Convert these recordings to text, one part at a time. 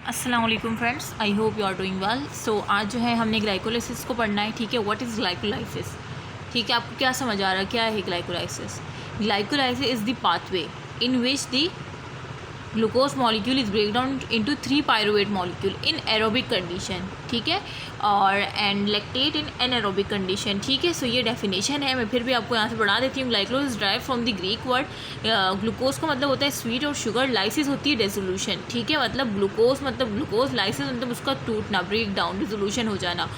अस्सलाम वालेकुम friends, I hope you are doing well. So आज जो है हमने ग्लाइकोलाइसिस को पढ़ना है। ठीक है, व्हाट इज़ ग्लाइकोलाइसिस। ठीक है, आपको क्या समझ आ रहा है क्या है glycolysis. Glycolysis is the pathway in which the glucose molecule is break down into 3 pyruvate molecule in aerobic condition. ठीक है, और and lactate in anaerobic condition. ठीक है, सो ये डेफिनेशन है। मैं फिर भी आपको यहाँ से बढ़ा देती हूँ। Glycose is drive from the Greek word. Glucose का मतलब होता है स्वीट और शुगर, लाइसिस होती है रेजोल्यूशन। ठीक है, मतलब ग्लूकोज मतलब ग्लूकोज, लाइसिस मतलब उसका टूटना, ब्रेक डाउन, रेजोल्यूशन हो जाना।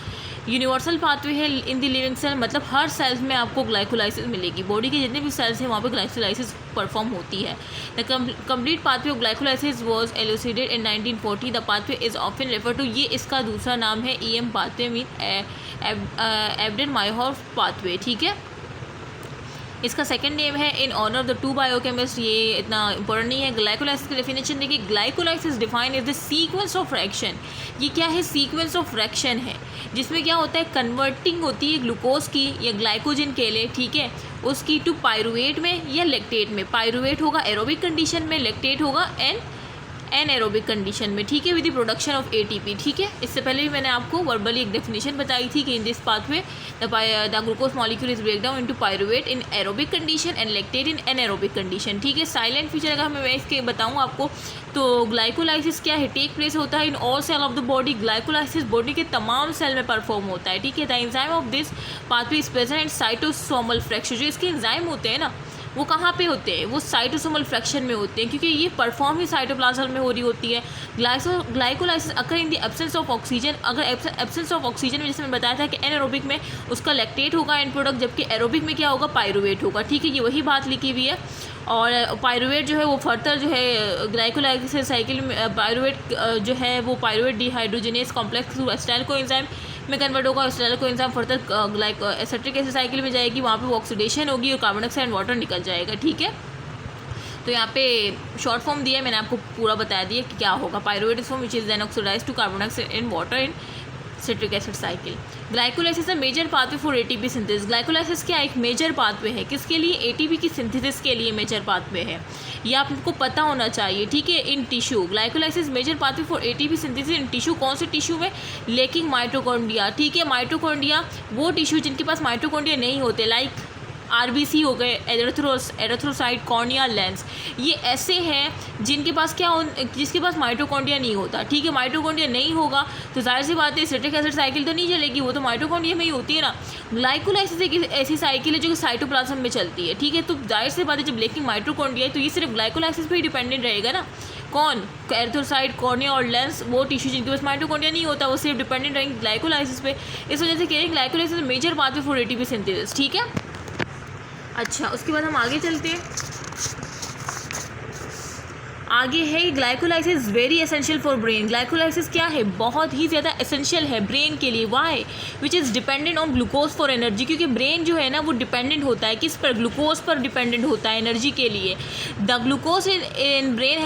यूनिवर्सल पाथवे है इन द लिविंग सेल, मतलब हर सेल्स में आपको ग्लाइकोलाइसिस मिलेगी। बॉडी के जितने भी सेल्स हैं वहाँ पे ग्लाइकोलाइसिस परफॉर्म होती है। The complete pathway of glycolysis was elucidated in 1940। The pathway is often refer to, ये इसका दूसरा नाम है EM pathway, mean Embden Meyerhof pathway. ठीक है, इसका सेकंड नेम है in honour of the two biochemist. ये इतना इंपॉर्टेंट नहीं है। ग्लाइकोलाइसिस की डेफिनेशन देखिए, glycolysis define is the sequence of reaction. ये क्या है? सीक्वेंस ऑफ रिएक्शन है, जिसमें क्या होता है, कन्वर्टिंग होती है ग्लूकोज की या ग्लाइकोजन के लिए, ठीक है, उसकी टू पायरुवेट में या लैक्टेट में। पायरुवेट होगा एरोबिक कंडीशन में, लैक्टेट होगा एनएरोबिक कंडीशन में। ठीक है, with the production of ATP। ठीक है, इससे पहले भी मैंने आपको वर्बली एक डेफिनेशन बताई थी कि in this pathway the glucose molecule is break down into pyruvate in aerobic condition and lactate in anaerobic condition. ठीक है, साइलेंट फीचर अगर मैं इसके बताऊँ आपको तो ग्लाइकोलाइसिस क्या है, टेक प्लेस होता है in all cell of the body. Glycolysis body के तमाम सेल में परफॉर्म होता है। ठीक है, the enzyme of this pathway is present in cytosomal fraction. जो इसके एंजाइम होते हैं ना, वो कहाँ पे होते हैं? वो साइटोसोमल फ्रैक्शन में होते हैं, क्योंकि ये परफॉर्म ही साइटोप्लाज्म में हो रही होती है। Glycolysis occur in the absence of oxygen. अगर एब्सेंस ऑफ ऑक्सीजन में, जैसे मैं बताया था कि एनएरोबिक में उसका लैक्टेट होगा एंड प्रोडक्ट, जबकि एरोबिक में क्या होगा, पायरुवेट होगा। ठीक है, ये वही बात लिखी हुई है। और पायरुवेट जो है वो फर्दर जो है ग्लाइकोलाइसिस साइकिल में पायरुवेट जो है वो pyruvate dehydrogenase complex through acetyl coenzyme में कन्वर्ट होगा। Acetyl coenzyme further acetic acid cycle में जाएगी, वहाँ पे वो ऑक्सीडेशन होगी और कार्बन डाइऑक्साइड वाटर निकल जाएगा। ठीक है, तो यहाँ पे शॉर्ट फॉर्म दिया है, मैंने आपको पूरा बता दिया कि क्या होगा। Pyruvate form which is then oxidize to carbon dioxide in water in citric acid cycle. Glycolysis major pathway for ATP synthesis. Glycolysis क्या एक मेजर पाथवे है, किसके लिए? ATP की सिंथेसिस के लिए मेजर पाथवे है। ये आपको पता होना चाहिए। ठीक है, in tissue glycolysis major pathway for ATP synthesis in tissue. कौन से टिश्यू में? Lacking mitochondria. ठीक है, माइटोकॉन्ड्रिया वो टिश्यू जिनके पास माइटोकॉन्ड्रिया नहीं होते, लाइक RBC हो गए, एरिथ्रोसाइट, कॉर्निया, लेंस, ये ऐसे हैं जिनके पास जिसके पास माइटोकॉन्ड्रिया नहीं होता। ठीक है, माइटोकॉन्ड्रिया नहीं होगा तो जाहिर सी बात है सिट्रिक एसिड साइकिल तो नहीं चलेगी, वो तो माइटोकॉन्ड्रिया में ही होती है ना। ग्लाइकोलाइसिस एक ऐसी साइकिल है जो कि साइटोप्लाज्म में चलती है। ठीक है, तो जाहिर सी बात है जब लेकिन माइटोकॉन्ड्रिया है तो ये सिर्फ ग्लाइकोलाइसिस पर ही डिपेंडेंट रहेगा ना। कौन? एरिथ्रोसाइट, कॉर्निया और लेंस, वो टिश्यू जिनके पास माइटोकॉन्ड्रिया नहीं होता, वो सिर्फ डिपेंडेंट रहेंगे ग्लाइकोलाइसिस पे। इस वजह से कह रहे हैं glycolysis major pathway for ATP synthesis. ठीक है, अच्छा, उसके बाद हम आगे चलते हैं। आगे है glycolysis very essential for brain. Glycolysis क्या है? बहुत ही ज़्यादा एसेंशियल है ब्रेन के लिए। Why? Which is dependent on glucose for energy. क्योंकि ब्रेन जो है ना वो डिपेंडेंट होता है किस पर? ग्लूकोज पर डिपेंडेंट होता है एनर्जी के लिए। The glucose in brain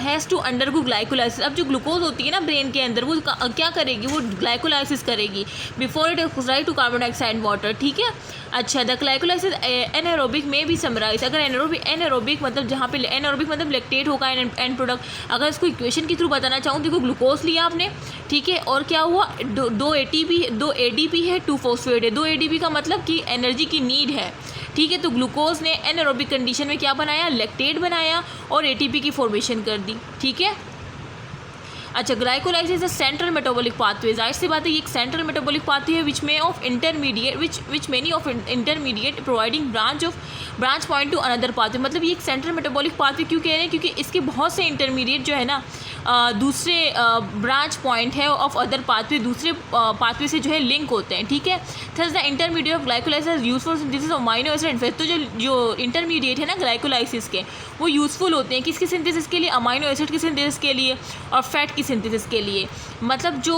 has to undergo glycolysis. अब जो ग्लूकोज होती है ना ब्रेन के अंदर, वो क्या करेगी? वो ग्लाइकोलाइसिस करेगी before it oxidize to carbon dioxide water. ठीक है, अच्छा, द ग्लाइकोलाइसिस एनारोबिक में भी समराइज। अगर एनारोबिक मतलब जहाँ पे एनारोबिक मतलब लैक्टेट होगा एंड प्रोडक्ट। अगर इसको इक्वेशन के थ्रू बताना चाहूँ, देखो ग्लूकोज लिया आपने, ठीक है, और क्या हुआ, दो ADP है, 2 फॉस्फेट है। 2 ADP का मतलब कि एनर्जी की नीड है। ठीक है, तो ग्लूकोज ने एनारोबिक कंडीशन में क्या बनाया? लैक्टेट बनाया और ATP की फॉर्मेशन कर दी। ठीक है, अच्छा, glycolysis is central metabolic pathway. जाहिर सी बात है ये एक सेंट्रल मेटाबॉलिक पाथवे है विच many of intermediate providing branch point two another pathway. मतलब ये एक सेंट्रल मेटाबॉलिक पाथवे क्यों कह रहे हैं? क्योंकि इसके बहुत से इंटरमीडिएट जो है ना दूसरे ब्रांच पॉइंट है ऑफ अदर पाथवे, दूसरे पाथवे से जो है लिंक होते हैं। ठीक है, thus the intermediate of glycolysis useful for synthesis of amino acid and fat. तो जो इंटरमीडिएट है ना ग्लाइकोलाइसिस के, वो यूजफुल होते हैं किसकी सिंथेसिस के लिए? अमीनो एसिड की सिंथेसिस के लिए और फैट की सिंथेसिस के लिए। मतलब जो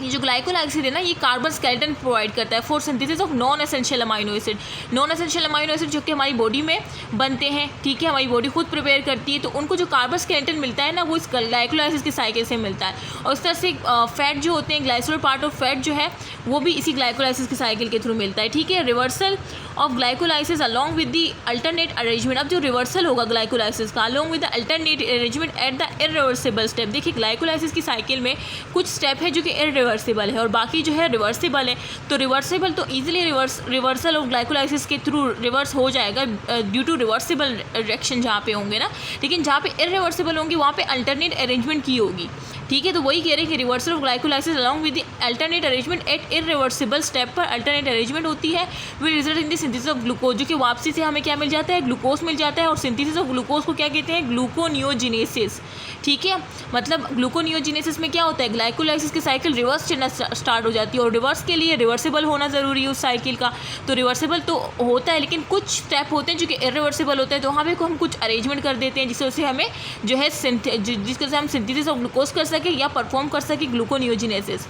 ये जो ग्लाइकोल एसिड है ना, ये कार्बन स्केलेटन प्रोवाइड करता है for synthesis of non essential amino acid. Non essential amino acid जो कि हमारी बॉडी में बनते हैं, ठीक है, हमारी बॉडी खुद प्रिपेयर करती है, तो उनको जो कार्बन स्केलेटन मिलता है ना, वो इस ग्लाइकोलाइसिस के साइकिल से मिलता है। और इस तरह से फैट जो होते हैं, ग्लाइसोल पार्ट ऑफ फैट जो है, वो भी इसी ग्लाइकोलाइसिस के साइकिल के थ्रू मिलता है, ठीक है। Reversal of glycolysis along with the alternate arrangement. अब जो रिवर्सल होगा ग्लाइकोलाइसिस का along with the alternate arrangement at the irreversible step. देखिए ग्लाइकोलाइसिस की साइकिल में कुछ स्टेप है जो कि इररिवर्सिबल है और बाकी जो है रिवर्सिबल है। तो रिवर्सिबल तो ईजिली रिवर्सल ऑफ ग्लाइकोलाइसिस के थ्रू रिवर्स हो जाएगा ड्यू टू रिवर्सिबल रिएक्शन जहाँ पे होंगे ना, लेकिन जहाँ पे इररिवर्सिबल होंगी वहाँ पे अल्टरनेट अरेंजमेंट की होगी, ठीक है। तो वही कह रहे हैं कि reversal of glycolysis along with the alternate arrangement at irreversible step पर अल्टरनेट अरेंजमेंट होती है, will result in the synthesis of glucose, जो कि वापसी से हमें क्या मिल जाता है, ग्लूकोज मिल जाता है। और सिंथेसिस ऑफ ग्लूकोज को क्या कहते हैं, ग्लूकोनियोजिनेसिस, ठीक है। मतलब ग्लूकोनियोजिनेसिस में क्या होता है, ग्लाइकोलाइसिस की साइकिल रिवर्स चलना स्टार्ट हो जाती है और रिवर्स के लिए रिवर्सिबल होना ज़रूरी है उस साइकिल का। तो रिवर्सिबल तो होता है, लेकिन कुछ स्टेप होते हैं जो कि इररिवर्सिबल होते हैं, तो वहाँ पे हम कुछ अरेंजमेंट कर देते हैं जिससे हमें जो है जिसके से हम सिंथेसिस ऑफ ग्लूकोज कर सके या परफॉर्म कर सके ग्लूकोनियोजिनेसिस,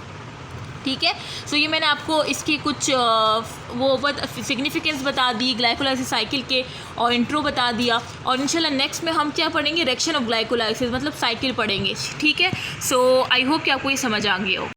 ठीक है। सो ये मैंने आपको इसकी कुछ वो सिग्निफिकेंस बता दी ग्लाइकोलाइसिस साइकिल के और इंट्रो बता दिया। और इंशाल्लाह नेक्स्ट में हम क्या पढ़ेंगे, रिएक्शन ऑफ ग्लाइकोलाइसिस, मतलब साइकिल पढ़ेंगे, ठीक है। सो आई होप कि आपको ये समझ आ गया हो।